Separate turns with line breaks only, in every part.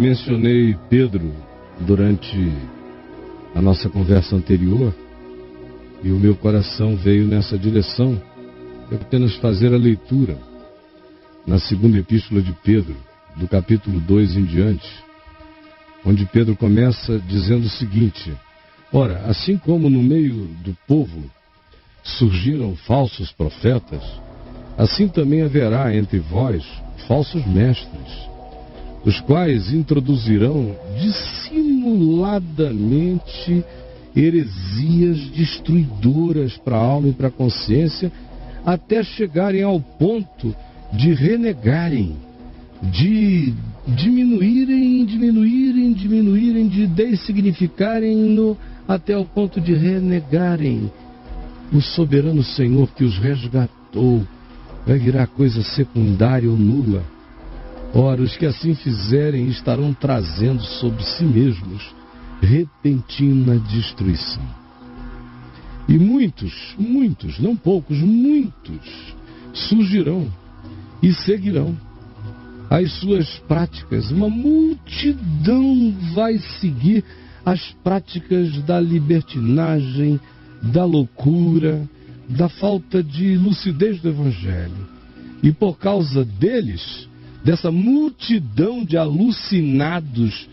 mencionei Pedro durante a nossa conversa anterior e o meu coração veio nessa direção. Eu apenas fazer a leitura na segunda epístola de Pedro, do capítulo 2 em diante, onde Pedro começa dizendo o seguinte: ora, assim como no meio do povo surgiram falsos profetas, assim também haverá entre vós falsos mestres, os quais introduzirão dissimuladamente heresias destruidoras para a alma e para a consciência, até chegarem ao ponto de renegarem, de diminuírem, de dessignificarem-no, até o ponto de renegarem o soberano Senhor que os resgatou. Vai virar coisa secundária ou nula. Ora, os que assim fizerem estarão trazendo sobre si mesmos repentina destruição. E muitos, não poucos, muitos surgirão e seguirão as suas práticas. Uma multidão vai seguir as práticas da libertinagem, da loucura, da falta de lucidez do Evangelho. E por causa deles, dessa multidão de alucinados,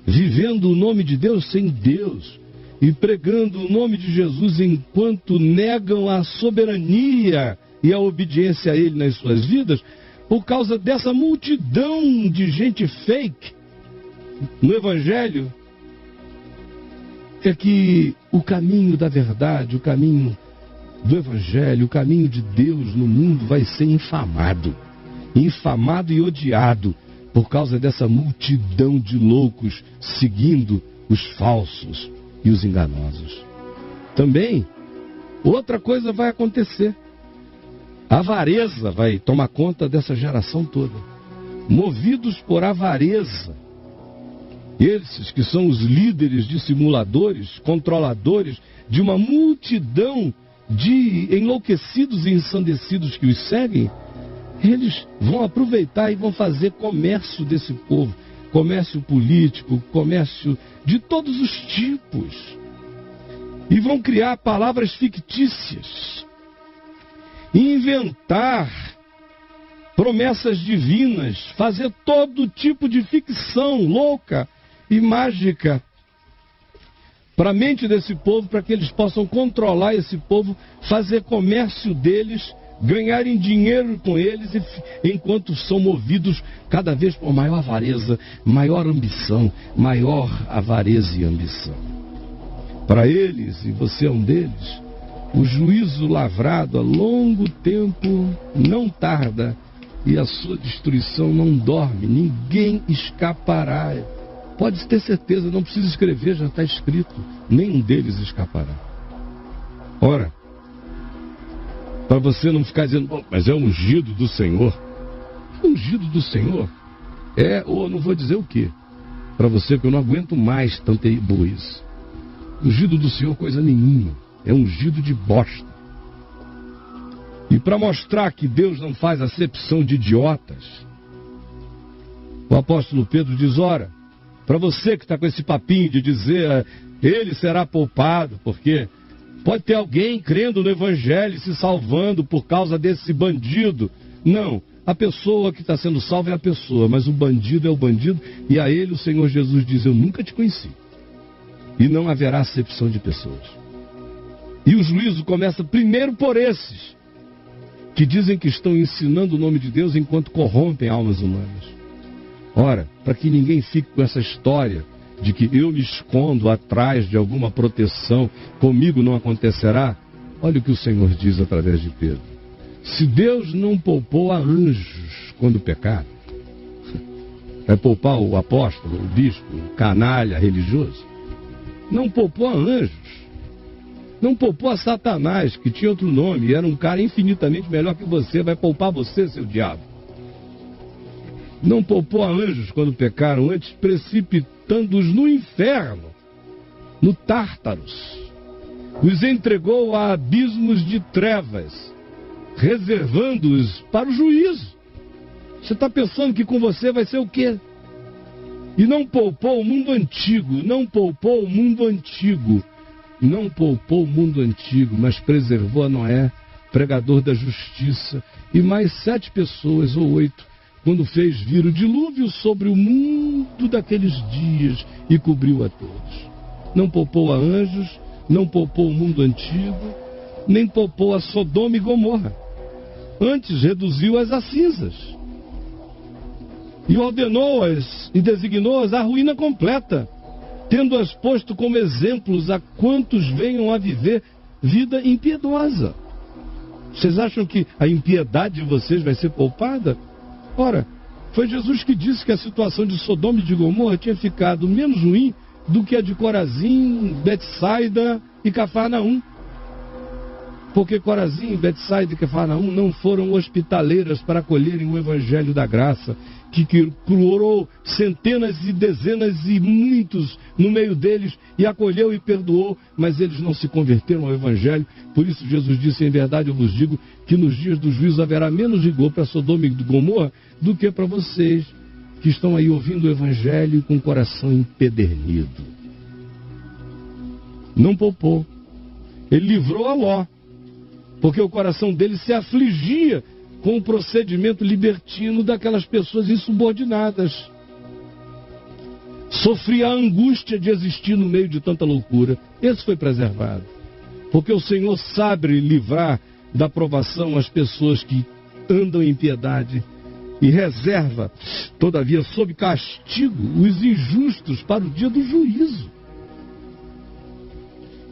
vivendo o nome de Deus sem Deus, e pregando o nome de Jesus enquanto negam a soberania e a obediência a Ele nas suas vidas, por causa dessa multidão de gente fake no Evangelho, é que o caminho da verdade, o caminho do Evangelho, o caminho de Deus no mundo vai ser infamado e odiado por causa dessa multidão de loucos seguindo os falsos e os enganosos. Também, outra coisa vai acontecer. A avareza vai tomar conta dessa geração toda. Movidos por avareza, esses que são os líderes dissimuladores, controladores de uma multidão de enlouquecidos e ensandecidos que os seguem, eles vão aproveitar e vão fazer comércio desse povo, comércio político, comércio de todos os tipos, e vão criar palavras fictícias, inventar promessas divinas, fazer todo tipo de ficção louca e mágica para a mente desse povo, para que eles possam controlar esse povo, fazer comércio deles, ganharem dinheiro com eles, enquanto são movidos cada vez por maior avareza, maior ambição, maior avareza e ambição. Para eles, e você é um deles, o juízo lavrado a longo tempo não tarda, e a sua destruição não dorme, ninguém escapará. Pode ter certeza, não precisa escrever, já está escrito, nenhum deles escapará. Ora, para você não ficar dizendo, mas é ungido do Senhor. Ungido do Senhor ou não vou dizer o quê? Para você, que eu não aguento mais tanta egoísmo. Ungido do Senhor coisa nenhuma, é ungido de bosta. E para mostrar que Deus não faz acepção de idiotas, o apóstolo Pedro diz, ora, para você que está com esse papinho de dizer, ele será poupado, porque pode ter alguém crendo no Evangelho, se salvando por causa desse bandido. Não, a pessoa que está sendo salva é a pessoa, mas o bandido é o bandido, e a ele o Senhor Jesus diz, eu nunca te conheci. E não haverá acepção de pessoas. E o juízo começa primeiro por esses, que dizem que estão ensinando o nome de Deus enquanto corrompem almas humanas. Ora, para que ninguém fique com essa história de que eu me escondo atrás de alguma proteção, comigo não acontecerá, olha o que o Senhor diz através de Pedro. Se Deus não poupou a anjos quando pecaram, vai poupar o apóstolo, o bispo, o canalha religioso? Não poupou a anjos, não poupou a Satanás, que tinha outro nome, e era um cara infinitamente melhor que você, vai poupar você, seu diabo. Não poupou a anjos quando pecaram, antes precipitando-os no inferno, no Tártaros. Os entregou a abismos de trevas, reservando-os para o juízo. Você está pensando que com você vai ser o quê? E não poupou o mundo antigo, não poupou o mundo antigo, não poupou o mundo antigo, mas preservou a Noé, pregador da justiça, e mais 7 pessoas ou 8, quando fez vir o dilúvio sobre o mundo daqueles dias e cobriu a todos. Não poupou a anjos, não poupou o mundo antigo, nem poupou a Sodoma e Gomorra. Antes reduziu-as a cinzas. E ordenou-as e designou-as à ruína completa, tendo-as posto como exemplos a quantos venham a viver vida impiedosa. Vocês acham que a impiedade de vocês vai ser poupada? Ora, foi Jesus que disse que a situação de Sodoma e de Gomorra tinha ficado menos ruim do que a de Corazim, Betsaida e Cafarnaum. Porque Corazim, Betsaida e Cafarnaum não foram hospitaleiras para acolherem o evangelho da graça, que curou centenas e dezenas e muitos no meio deles, e acolheu e perdoou, mas eles não se converteram ao evangelho. Por isso Jesus disse: em verdade eu vos digo que nos dias do juízo haverá menos rigor para Sodoma e Gomorra do que para vocês, que estão aí ouvindo o evangelho com o coração empedernido. Não poupou. Ele livrou a Ló, porque o coração dele se afligia com o procedimento libertino daquelas pessoas insubordinadas. Sofria a angústia de existir no meio de tanta loucura. Esse foi preservado. Porque o Senhor sabe livrar da provação as pessoas que andam em piedade e reserva, todavia, sob castigo, os injustos para o dia do juízo.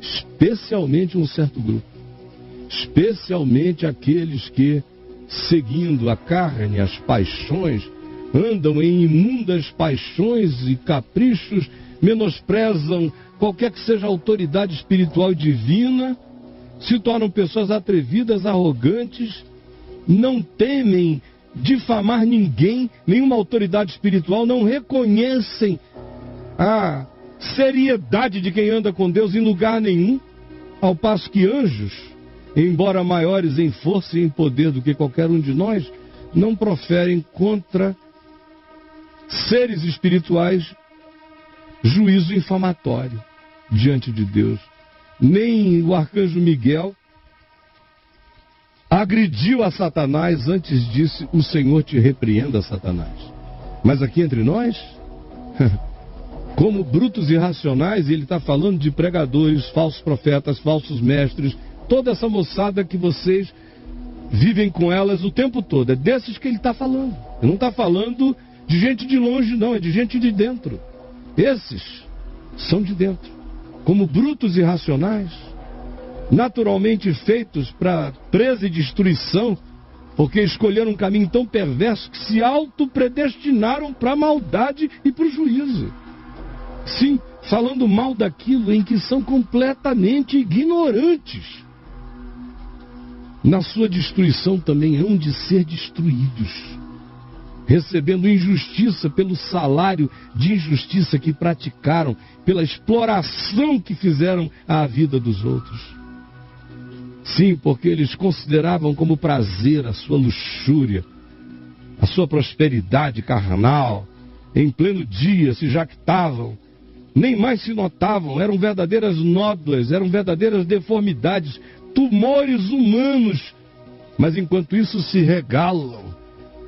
Especialmente um certo grupo. Especialmente aqueles que, seguindo a carne, as paixões, andam em imundas paixões e caprichos, menosprezam qualquer que seja a autoridade espiritual e divina, se tornam pessoas atrevidas, arrogantes, não temem difamar ninguém, nenhuma autoridade espiritual, não reconhecem a seriedade de quem anda com Deus em lugar nenhum, ao passo que anjos, embora maiores em força e em poder do que qualquer um de nós, não proferem contra seres espirituais juízo infamatório diante de Deus. Nem o arcanjo Miguel agrediu a Satanás, antes disse: o Senhor te repreenda, Satanás. Mas aqui entre nós, como brutos irracionais, ele está falando de pregadores, falsos profetas, falsos mestres, toda essa moçada que vocês vivem com elas o tempo todo. É desses que ele está falando. Ele não está falando de gente de longe, não. É de gente de dentro. Esses são de dentro. Como brutos irracionais, naturalmente feitos para presa e destruição, porque escolheram um caminho tão perverso que se autopredestinaram para a maldade e para o juízo. Sim, falando mal daquilo em que são completamente ignorantes. Na sua destruição também hão de ser destruídos, recebendo injustiça pelo salário de injustiça que praticaram, pela exploração que fizeram à vida dos outros. Sim, porque eles consideravam como prazer a sua luxúria, a sua prosperidade carnal. Em pleno dia se jactavam, nem mais se notavam, eram verdadeiras nódoas, eram verdadeiras deformidades, tumores humanos, mas enquanto isso se regalam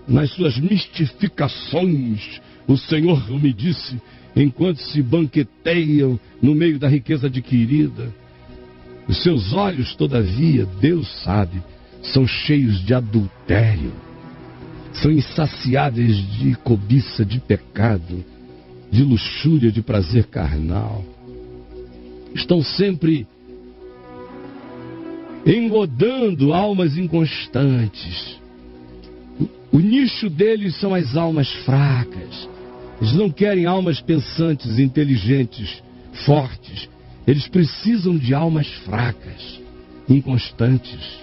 nas suas mistificações. O Senhor me disse, enquanto se banqueteiam no meio da riqueza adquirida, os seus olhos, todavia, Deus sabe, são cheios de adultério, são insaciáveis de cobiça, de pecado, de luxúria, de prazer carnal. Estão sempre engodando almas inconstantes. O nicho deles são as almas fracas. Eles não querem almas pensantes, inteligentes, fortes. Eles precisam de almas fracas, inconstantes.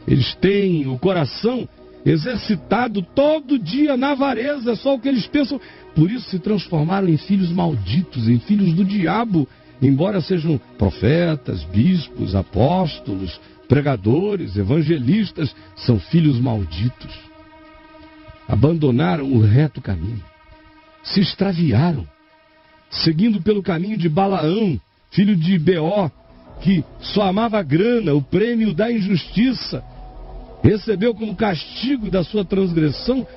Eles têm o coração exercitado todo dia na avareza, só o que eles pensam. Por isso se transformaram em filhos malditos, em filhos do diabo, embora sejam profetas, bispos, apóstolos, pregadores, evangelistas, são filhos malditos. Abandonaram o reto caminho. se extraviaram, seguindo pelo caminho de Balaão, filho de Beó, que só amava a grana, o prêmio da injustiça. Recebeu como castigo da sua transgressão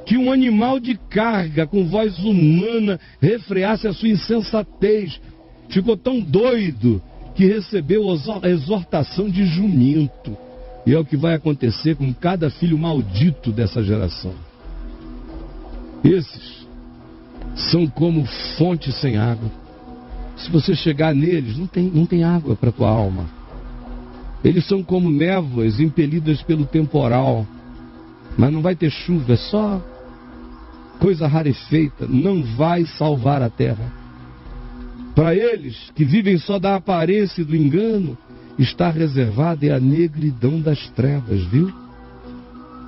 que um animal de carga com voz humana refreasse a sua insensatez. Ficou tão doido que recebeu a exortação de jumento. E é o que vai acontecer com cada filho maldito dessa geração. Esses são como fonte sem água. Se você chegar neles, não tem água para a tua alma. Eles são como névoas impelidas pelo temporal. Mas não vai ter chuva, é só coisa rarefeita. Não vai salvar a terra. Para eles, que vivem só da aparência e do engano, está reservada a negridão das trevas, viu?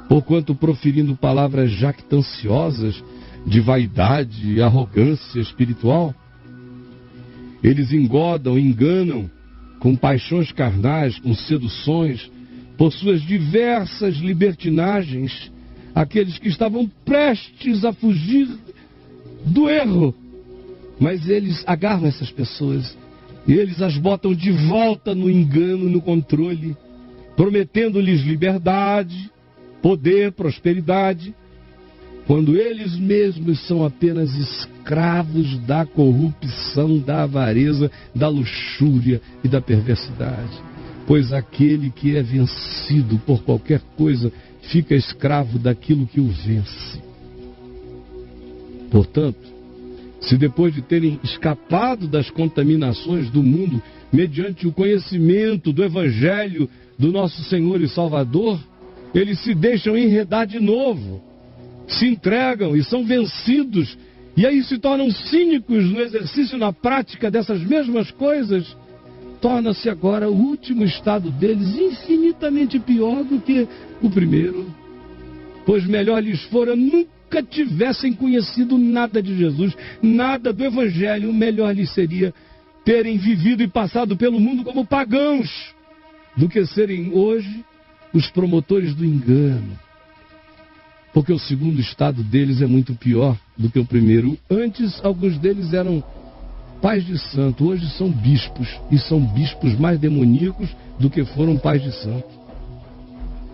Porquanto proferindo palavras jactanciosas de vaidade e arrogância espiritual, eles engodam, enganam com paixões carnais, com seduções, por suas diversas libertinagens, aqueles que estavam prestes a fugir do erro. Mas eles agarram essas pessoas e eles as botam de volta no engano, no controle, prometendo-lhes liberdade, poder, prosperidade, quando eles mesmos são apenas escravos da corrupção, da avareza, da luxúria e da perversidade. Pois aquele que é vencido por qualquer coisa fica escravo daquilo que o vence. Portanto, se depois de terem escapado das contaminações do mundo, mediante o conhecimento do Evangelho do nosso Senhor e Salvador, eles se deixam enredar de novo, se entregam e são vencidos, e aí se tornam cínicos no exercício, na prática dessas mesmas coisas, torna-se agora o último estado deles infinitamente pior do que o primeiro. Pois melhor lhes fora nunca tivessem conhecido nada de Jesus, nada do Evangelho, melhor lhes seria terem vivido e passado pelo mundo como pagãos, do que serem hoje os promotores do engano. Porque o segundo estado deles é muito pior do que o primeiro. Antes, alguns deles eram pais de santo, hoje são bispos, e são bispos mais demoníacos do que foram pais de santo.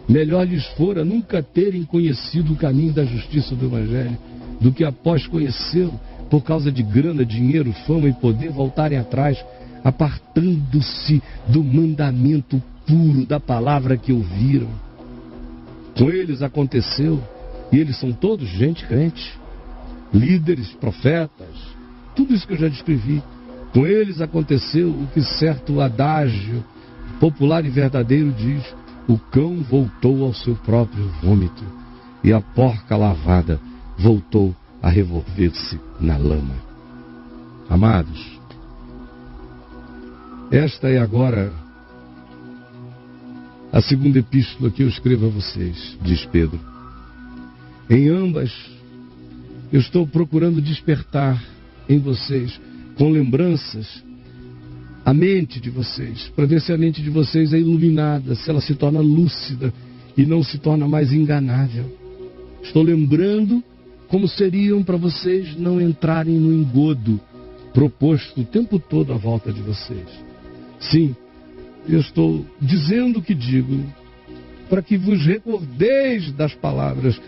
Melhor lhes fora nunca terem conhecido o caminho da justiça do Evangelho, do que após conhecê-lo, por causa de grana, dinheiro, fama e poder, voltarem atrás, apartando-se do mandamento puro da palavra que ouviram. Com eles aconteceu, e eles são todos gente crente, líderes, profetas, tudo isso que eu já descrevi. Com eles aconteceu o que certo adágio popular e verdadeiro diz: o cão voltou ao seu próprio vômito, e a porca lavada voltou a revolver-se na lama. Amados, esta é agora a segunda epístola que eu escrevo a vocês, diz Pedro. Em ambas, eu estou procurando despertar em vocês, com lembranças, a mente de vocês, para ver se a mente de vocês é iluminada, se ela se torna lúcida e não se torna mais enganável. Estou lembrando como seriam para vocês não entrarem no engodo proposto o tempo todo à volta de vocês. Sim, eu estou dizendo o que digo, para que vos recordeis das palavras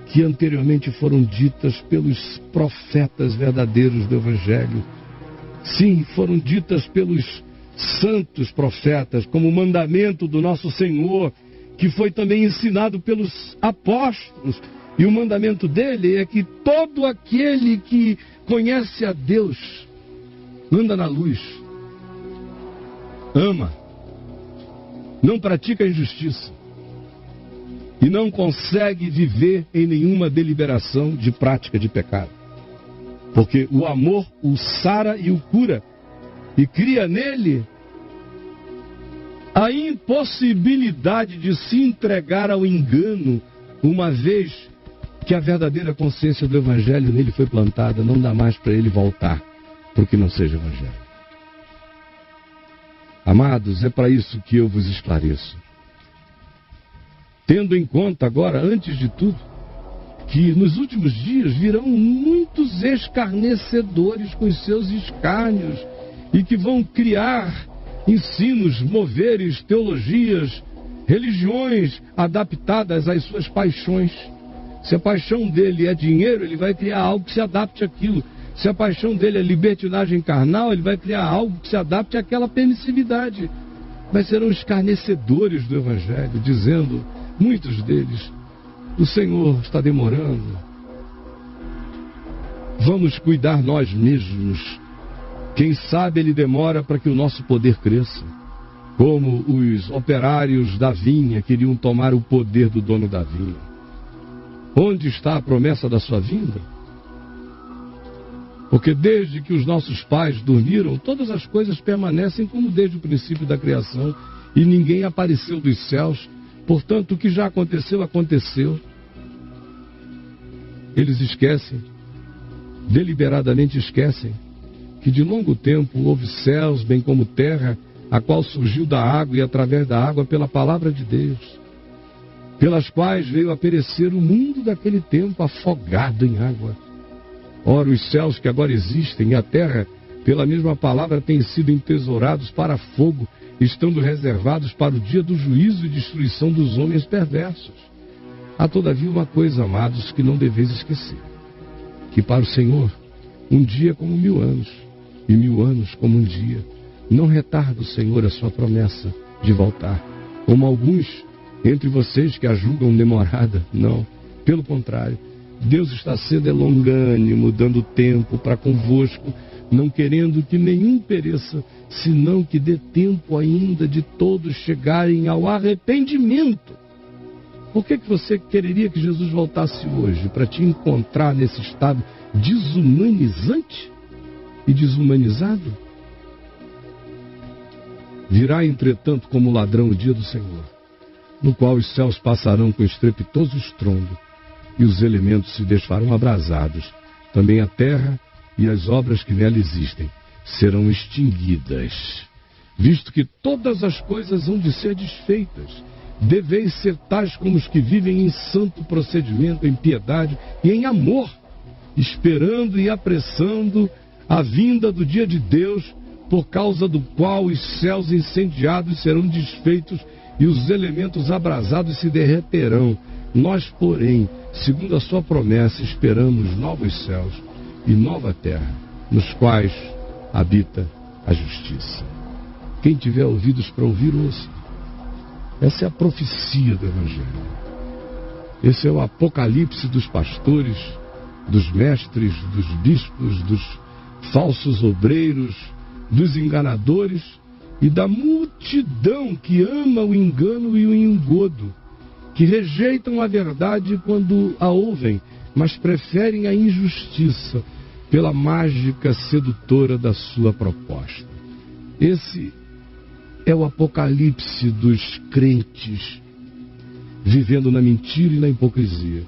que anteriormente foram ditas pelos profetas verdadeiros do Evangelho. Sim, foram ditas pelos santos profetas, como mandamento do nosso Senhor, que foi também ensinado pelos apóstolos. E o mandamento dele é que todo aquele que conhece a Deus, anda na luz, ama, não pratica injustiça e não consegue viver em nenhuma deliberação de prática de pecado. Porque o amor o sara e o cura, e cria nele a impossibilidade de se entregar ao engano, uma vez que a verdadeira consciência do Evangelho nele foi plantada. Não dá mais para ele voltar para o que não seja Evangelho. Amados, é para isso que eu vos esclareço. Tendo em conta agora, antes de tudo, que nos últimos dias virão muitos escarnecedores com os seus escárnios e que vão criar ensinos, moveres, teologias, religiões adaptadas às suas paixões. Se a paixão dele é dinheiro, ele vai criar algo que se adapte àquilo. Se a paixão dele é libertinagem carnal, ele vai criar algo que se adapte àquela permissividade. Mas serão escarnecedores do Evangelho, dizendo, muitos deles, o Senhor está demorando. Vamos cuidar nós mesmos. Quem sabe ele demora para que o nosso poder cresça. Como os operários da vinha queriam tomar o poder do dono da vinha. Onde está a promessa da sua vinda? Porque desde que os nossos pais dormiram, todas as coisas permanecem como desde o princípio da criação, e ninguém apareceu dos céus. Portanto, o que já aconteceu, aconteceu. Eles esquecem, deliberadamente esquecem, que de longo tempo houve céus, bem como terra, a qual surgiu da água e através da água pela palavra de Deus, pelas quais veio a perecer o mundo daquele tempo afogado em água. Ora, os céus que agora existem e a terra, pela mesma palavra, têm sido entesourados para fogo, estando reservados para o dia do juízo e destruição dos homens perversos. Há todavia uma coisa, amados, que não deveis esquecer, que para o Senhor um dia é como 1000 anos, e 1000 anos como um dia. Não retarda o Senhor a sua promessa de voltar, como alguns entre vocês que a julgam demorada. Não, pelo contrário, Deus está sendo longânimo, dando tempo para convosco, não querendo que nenhum pereça, senão que dê tempo ainda de todos chegarem ao arrependimento. Por que você quereria que Jesus voltasse hoje? Para te encontrar nesse estado desumanizante e desumanizado? Virá, entretanto, como ladrão o dia do Senhor, no qual os céus passarão com estrepitoso estrondo, e os elementos se desfarão abrasados. Também a terra e as obras que nela existem serão extinguidas. Visto que todas as coisas hão de ser desfeitas, deveis ser tais como os que vivem em santo procedimento, em piedade e em amor, esperando e apressando a vinda do dia de Deus, por causa do qual os céus incendiados serão desfeitos e os elementos abrasados se derreterão. Nós, porém, segundo a sua promessa, esperamos novos céus e nova terra, nos quais habita a justiça. Quem tiver ouvidos para ouvir, ouça. Essa é a profecia do Evangelho. Esse é o apocalipse dos pastores, dos mestres, dos bispos, dos falsos obreiros, dos enganadores e da multidão que ama o engano e o engodo, que rejeitam a verdade quando a ouvem, mas preferem a injustiça pela mágica sedutora da sua proposta. Esse é o apocalipse dos crentes vivendo na mentira e na hipocrisia.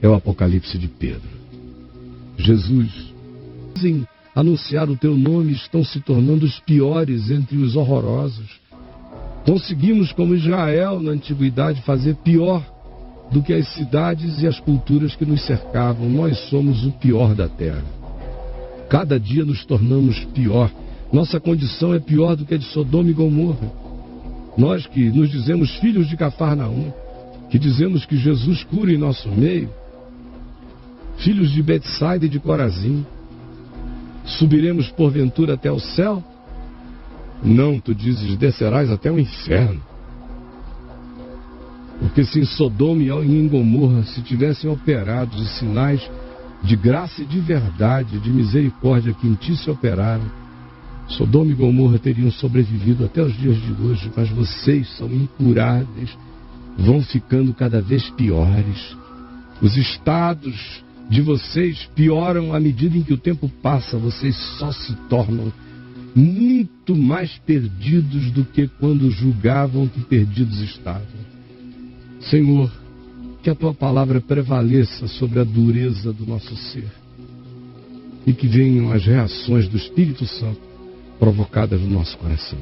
É o apocalipse de Pedro. Jesus, em anunciar o teu nome, estão se tornando os piores entre os horrorosos. Conseguimos, como Israel na antiguidade, fazer pior do que as cidades e as culturas que nos cercavam. Nós somos o pior da terra. Cada dia nos tornamos pior. Nossa condição é pior do que a de Sodoma e Gomorra. Nós que nos dizemos filhos de Cafarnaum, que dizemos que Jesus cura em nosso meio, filhos de Betsaida e de Corazim, subiremos porventura até o céu? Não, tu dizes, descerás até o inferno. Porque se em Sodoma e em Gomorra se tivessem operado os sinais de graça e de verdade, de misericórdia que em ti se operaram, Sodoma e Gomorra teriam sobrevivido até os dias de hoje, mas vocês são incuráveis, vão ficando cada vez piores. Os estados de vocês pioram à medida em que o tempo passa, vocês só se tornam muito mais perdidos do que quando julgavam que perdidos estavam. Senhor, que a tua palavra prevaleça sobre a dureza do nosso ser e que venham as reações do Espírito Santo provocadas no nosso coração.